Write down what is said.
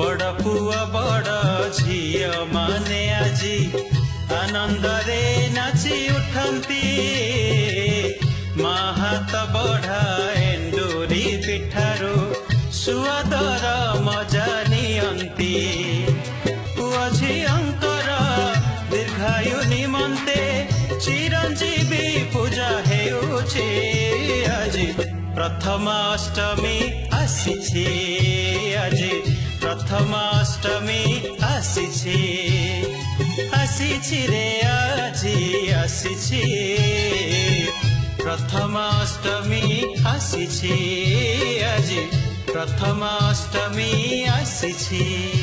बड़ पुआ बड़ झियो माने आजी आनंद रे नाची उठंती माहात बढ़ा एंडुरी पिठारू सुआदर मजा नियंती पुआ झियंकर दीर्घायु निमंते चिरंजीवी पूजा हेउछि आजी प्रथमाष्टमी आसीछि आजी प्रथमाष्टमी आसीछि आसीछि रे आजी आसीछि प्रथमाष्टमी आसीछि आजी प्रथमाष्टमी आसीछि।